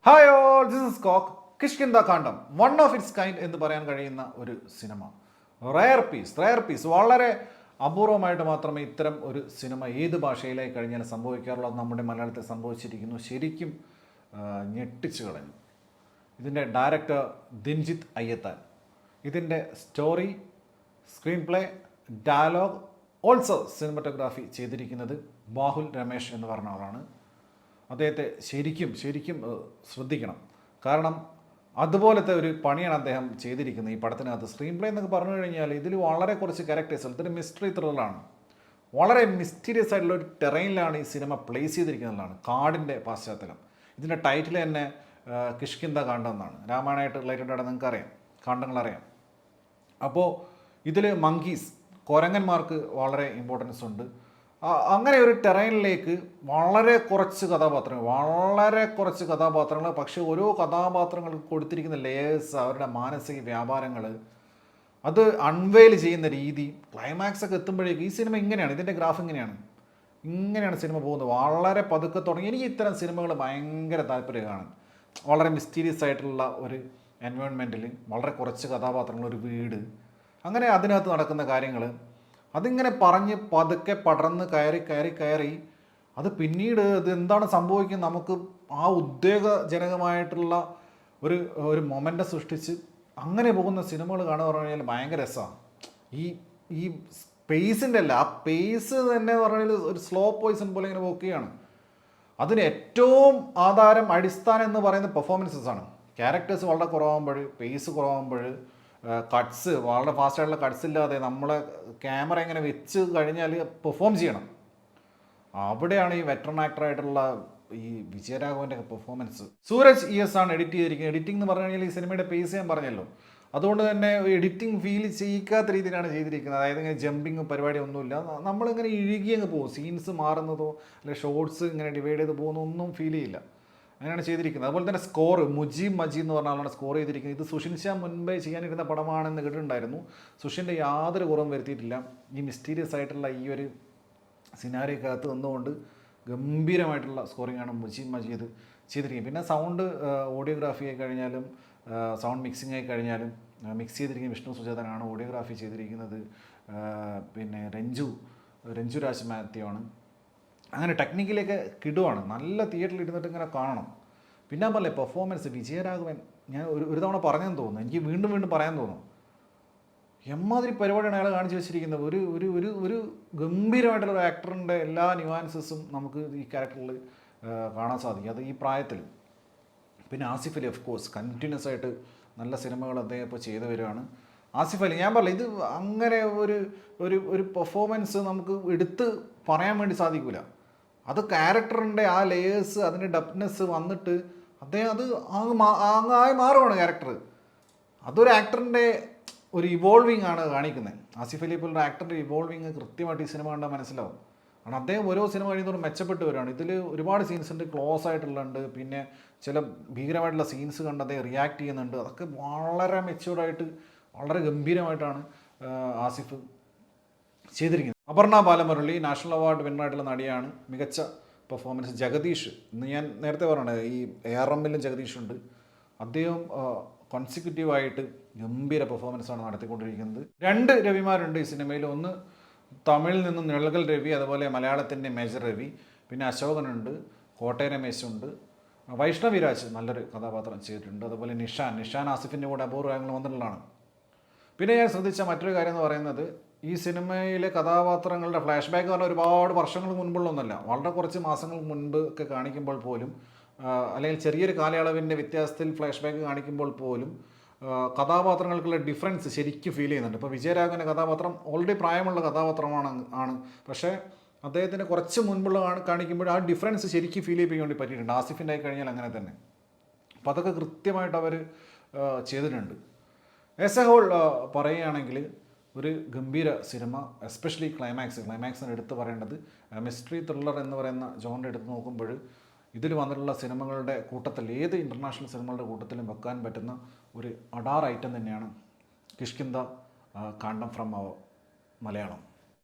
Hi all, this is കോക്ക്. Kishkindha Kaandam one of its kind എന്ന് പറയാൻ കഴിയുന്ന ഒരു സിനിമ. റയർ പീസ് വളരെ അപൂർവമായിട്ട് മാത്രമേ ഇത്തരം ഒരു സിനിമ ഏത് ഭാഷയിലായി കഴിഞ്ഞാൽ സംഭവിക്കാറുള്ളൂ. അത് നമ്മുടെ മലയാളത്തിൽ സംഭവിച്ചിരിക്കുന്നു. ശരിക്കും ഞെട്ടിച്ചു കളഞ്ഞു. ഇതിൻ്റെ ഡയറക്ടർ ദിൻജിത്ത് അയ്യത്താൻ. ഇതിൻ്റെ story, screen play, dialogue, also cinematography ചെയ്തിരിക്കുന്നത് ബാഹുൽ രമേശ് എന്ന് പറഞ്ഞ ആളാണ്. അദ്ദേഹത്തെ ശരിക്കും ശ്രദ്ധിക്കണം. കാരണം അതുപോലത്തെ ഒരു പണിയാണ് അദ്ദേഹം ചെയ്തിരിക്കുന്നത് ഈ പടത്തിനകത്ത്. സ്ക്രീൻ പ്ലേ എന്നൊക്കെ പറഞ്ഞു കഴിഞ്ഞാൽ ഇതിൽ വളരെ കുറച്ച് ക്യാരക്ടേഴ്സ്, ഇതൊരു മിസ്റ്ററി ത്രില്ലറാണ്. വളരെ മിസ്റ്റീരിയസ് ആയിട്ടുള്ള ഒരു ടെറൈനിലാണ് ഈ സിനിമ പ്ലേസ് ചെയ്തിരിക്കുന്നതാണ്. കാടിൻ്റെ പശ്ചാത്തലം. ഇതിൻ്റെ ടൈറ്റിൽ തന്നെ കിഷ്കിന്ദ കാണ്ഡം എന്നാണ്. രാമായണമായിട്ട് റിലേറ്റഡ് ആണ്, നിങ്ങൾക്ക് അറിയാം, കാണ്ഡങ്ങളറിയാം. അപ്പോൾ ഇതിൽ മങ്കീസ്, കുരങ്ങന്മാർക്ക് വളരെ ഇമ്പോർട്ടൻസ് ഉണ്ട്. അങ്ങനെ ഒരു ടെറൈനിലേക്ക് വളരെ കുറച്ച് കഥാപാത്രങ്ങൾ, പക്ഷേ ഓരോ കഥാപാത്രങ്ങൾക്ക് കൊടുത്തിരിക്കുന്ന ലേയേഴ്സ്, അവരുടെ മാനസിക വ്യാപാരങ്ങൾ, അത് അൺവെയിൽ ചെയ്യുന്ന രീതി, ക്ലൈമാക്സ് ഒക്കെ എത്തുമ്പോഴേക്കും ഈ സിനിമ ഇങ്ങനെയാണ്, ഇതിൻ്റെ ഗ്രാഫ് ഇങ്ങനെയാണ് സിനിമ പോകുന്നത്. വളരെ പതുക്കെ തുടങ്ങി. എനിക്ക് ഇത്തരം സിനിമകൾ ഭയങ്കര താല്പര്യമാണ്. വളരെ മിസ്റ്റീരിയസ് ആയിട്ടുള്ള ഒരു എൻവയോൺമെൻറ്റിൽ വളരെ കുറച്ച് കഥാപാത്രങ്ങൾ, ഒരു വീട്, അങ്ങനെ അതിനകത്ത് നടക്കുന്ന കാര്യങ്ങൾ, അതിങ്ങനെ പറഞ്ഞ് പതുക്കെ പടർന്ന് കയറി അത് പിന്നീട് ഇത് എന്താണ് സംഭവിക്കുന്നത് നമുക്ക് ആ ഉദ്വേഗജനകമായിട്ടുള്ള ഒരു മൊമെൻ്റ് സൃഷ്ടിച്ച് അങ്ങനെ പോകുന്ന സിനിമകൾ കാണുക പറഞ്ഞു കഴിഞ്ഞാൽ ഭയങ്കര രസമാണ്. ഈ പേസിൻ്റെ അല്ല, ആ പേസ് തന്നെ പറഞ്ഞാൽ ഒരു സ്ലോ പോയിസൺ പോലെ ഇങ്ങനെ പോക്കുകയാണ്. അതിന് ഏറ്റവും അടിസ്ഥാനം എന്ന് പറയുന്നത് പെർഫോമൻസസ് ആണ്. ക്യാരക്ടേഴ്സ് വളരെ കുറവാകുമ്പോൾ, പേസ് കുറവാകുമ്പോൾ, കട്ട്സ് വളരെ ഫാസ്റ്റായിട്ടുള്ള കട്ട്സ് ഇല്ലാതെ നമ്മളെ ക്യാമറ ഇങ്ങനെ വെച്ച് കഴിഞ്ഞാൽ പെർഫോം ചെയ്യണം. അവിടെയാണ് ഈ വെറ്ററൻ ആക്ടറായിട്ടുള്ള ഈ വിജയരാഘവൻ്റെ പെർഫോമൻസ്. സൂരജ് ES ആണ് എഡിറ്റ് ചെയ്തിരിക്കുന്നത്. എഡിറ്റിംഗ് എന്ന് പറഞ്ഞു കഴിഞ്ഞാൽ ഈ സിനിമയുടെ പേസ് ഞാൻ പറഞ്ഞല്ലോ, അതുകൊണ്ട് തന്നെ എഡിറ്റിംഗ് ഫീൽ ചെയ്യിക്കാത്ത രീതിയിലാണ് ചെയ്തിരിക്കുന്നത്. അതായത് ഇങ്ങനെ ജമ്പിങ് പരിപാടി ഒന്നുമില്ല. നമ്മളിങ്ങനെ ഇഴുകി അങ്ങ് പോകും. സീൻസ് മാറുന്നതോ അല്ലെങ്കിൽ ഷോർട്സ് ഇങ്ങനെ ഡിവൈഡ് ചെയ്ത് പോകുന്നോ ഒന്നും ഫീൽ ചെയ്യില്ല. അങ്ങനെയാണ് ചെയ്തിരിക്കുന്നത്. അതുപോലെ തന്നെ സ്കോർ മുജീബ് മജീദ് എന്ന് പറഞ്ഞ ആളാണ് സ്കോർ ചെയ്തിരിക്കുന്നത്. ഇത് സുഷിൻ ശ്യാം മുൻപേ ചെയ്യാനിരുന്ന പടമാണെന്ന് കേട്ടിട്ടുണ്ടായിരുന്നു. സുഷിൻ്റെ യാതൊരു കുറവും വരുത്തിയിട്ടില്ല. ഈ മിസ്റ്റീരിയസ് ആയിട്ടുള്ള ഈ ഒരു സിനാരിക്കകത്ത് നിന്നുകൊണ്ട് ഗംഭീരമായിട്ടുള്ള സ്കോറിങ്ങാണ് മുജീബ് മജീദ് ചെയ്തിരിക്കുന്നത്. പിന്നെ സൗണ്ട്, ഓഡിയോഗ്രാഫി ആയി കഴിഞ്ഞാലും സൗണ്ട് മിക്സിംഗ് ആയി കഴിഞ്ഞാലും മിക്സ് ചെയ്തിരിക്കുന്ന വിഷ്ണു സുജാതനാണ്. ഓഡിയോഗ്രാഫി ചെയ്തിരിക്കുന്നത് പിന്നെ രഞ്ജു രാജ് മാത്യു ആണ്. അങ്ങനെ ടെക്നിക്കലൊക്കെ കിടുവാണ്. നല്ല തിയേറ്ററിൽ ഇരുന്നിട്ട് ഇങ്ങനെ കാണണം. പിന്നെ പോലെ പെർഫോമൻസ്, വിജയരാഘവൻ ഞാൻ ഒരു തവണ പറഞ്ഞെന്ന് തോന്നുന്നു, എനിക്ക് വീണ്ടും പറയാൻ തോന്നുന്നു. എമ്മാതിരി പരിപാടിയാണ് അയാൾ കാണിച്ചു വെച്ചിരിക്കുന്നത്. ഒരു ഗംഭീരമായിട്ടുള്ള ഒരു ആക്ടറിൻ്റെ എല്ലാ ന്യൂവാൻസസും നമുക്ക് ഈ ക്യാരക്ടറിൽ കാണാൻ സാധിക്കും, അത് ഈ പ്രായത്തിൽ. പിന്നെ Asif Ali of course continuous ആയിട്ട് നല്ല സിനിമകൾ അദ്ദേഹം ഇപ്പോൾ ചെയ്തു വരികയാണ്. ആസിഫ് അലി, ഞാൻ പറഞ്ഞില്ല, ഇത് അങ്ങനെ ഒരു പെർഫോമൻസ് നമുക്ക് എടുത്ത് പറയാൻ വേണ്ടി സാധിക്കില്ല. അത് ക്യാരക്ടറിൻ്റെ ആ ലേയേഴ്സ്, അതിൻ്റെ ഡെപ്നെസ് വന്നിട്ട് അദ്ദേഹം അത് ആയി മാറുകയാണ് ക്യാരക്ടർ. അതൊരു ആക്ടറിൻ്റെ ഒരു ഇവോൾവിങ് ആണ് കാണിക്കുന്നത്. ആസിഫ് അലി പോലുള്ള ആക്ടറിൻ്റെ ഇവോൾവിങ് കൃത്യമായിട്ട് ഈ സിനിമ കണ്ടാൽ മനസ്സിലാവും. കാരണം അദ്ദേഹം ഓരോ സിനിമ കഴിയുന്നതോറും മെച്ചപ്പെട്ട് വരികയാണ്. ഇതിൽ ഒരുപാട് സീൻസ് ഉണ്ട്, ക്ലോസ് ആയിട്ടുള്ളുണ്ട്. പിന്നെ ചില ഭീകരമായിട്ടുള്ള സീൻസ് കണ്ട് അദ്ദേഹം റിയാക്ട് ചെയ്യുന്നുണ്ട്. അതൊക്കെ വളരെ മെച്യൂർഡായിട്ട് വളരെ ഗംഭീരമായിട്ടാണ് ആസിഫ് ചെയ്തിരിക്കുന്നത്. അപർണ ബാലമുരളി നാഷണൽ അവാർഡ് വിന്നറായിട്ടുള്ള നടിയാണ്. മികച്ച പെർഫോമൻസ്. ജഗദീഷ്, ഇന്ന് ഞാൻ നേരത്തെ പറഞ്ഞത് ഈ ARMലും ജഗദീഷുണ്ട്. അദ്ദേഹം കോൺസിക്യൂട്ടീവായിട്ട് ഗംഭീര പെർഫോമൻസാണ് നടത്തിക്കൊണ്ടിരിക്കുന്നത്. 2 രവിമാരുണ്ട് ഈ സിനിമയിൽ. ഒന്ന് തമിഴിൽ നിന്നും നിഴൽകൽ രവി, അതുപോലെ മലയാളത്തിൻ്റെ മേജർ രവി. പിന്നെ അശോകനുണ്ട്, കോട്ടയ രമേശുണ്ട്, വൈഷ്ണവി രാജ് നല്ലൊരു കഥാപാത്രം ചെയ്തിട്ടുണ്ട്. അതുപോലെ നിഷാൻ ആസിഫിൻ്റെ കൂടെ അപൂർവങ്ങൾ വന്നിട്ടുള്ളതാണ്. പിന്നെ ഞാൻ ശ്രദ്ധിച്ച മറ്റൊരു കാര്യം എന്ന് പറയുന്നത്, ഈ സിനിമയിലെ കഥാപാത്രങ്ങളുടെ ഫ്ലാഷ് ബാക്ക് പറഞ്ഞാൽ ഒരുപാട് വർഷങ്ങൾക്ക് മുൻപുള്ള ഒന്നല്ല, വളരെ കുറച്ച് മാസങ്ങൾക്ക് മുൻപ് ഒക്കെ കാണിക്കുമ്പോൾ പോലും, അല്ലെങ്കിൽ ചെറിയൊരു കാലയളവിൻ്റെ വ്യത്യാസത്തിൽ ഫ്ലാഷ് ബാക്ക് കാണിക്കുമ്പോൾ പോലും കഥാപാത്രങ്ങൾക്കുള്ള ഡിഫറൻസ് ശരിക്കും ഫീൽ ചെയ്യുന്നുണ്ട്. ഇപ്പോൾ വിജയരാഘവൻ്റെ കഥാപാത്രം ഓൾറെഡി പ്രായമുള്ള കഥാപാത്രമാണ്, പക്ഷേ അദ്ദേഹത്തിന് കുറച്ച് മുൻപുള്ള കാണിക്കുമ്പോൾ ആ ഡിഫറൻസ് ശരിക്കും ഫീൽ ചെയ്യിപ്പിക്കാൻ വേണ്ടി പറ്റിയിട്ടുണ്ട്. ആസിഫിൻ്റെ ആയി കഴിഞ്ഞാൽ അങ്ങനെ തന്നെ. അപ്പോൾ അതൊക്കെ കൃത്യമായിട്ട് അവർ ചെയ്തിട്ടുണ്ട്. ആസ് എ ഹോൾ പറയുകയാണെങ്കിൽ ഒരു ഗംഭീര സിനിമ. എസ്പെഷ്യലി ക്ലൈമാക്സിന് എടുത്ത് പറയേണ്ടത്, മിസ്റ്ററി ത്രില്ലർ എന്ന് പറയുന്ന ജോണിൻ്റെ എടുത്ത് നോക്കുമ്പോൾ ഇതിൽ വന്നിട്ടുള്ള സിനിമകളുടെ കൂട്ടത്തിൽ, ഏത് ഇൻ്റർനാഷണൽ സിനിമകളുടെ കൂട്ടത്തിലും വെക്കാൻ പറ്റുന്ന ഒരു അഡാർ ഐറ്റം തന്നെയാണ് കിഷ്കിന്ദ കാണ്ഡം ഫ്രം മലയാളം.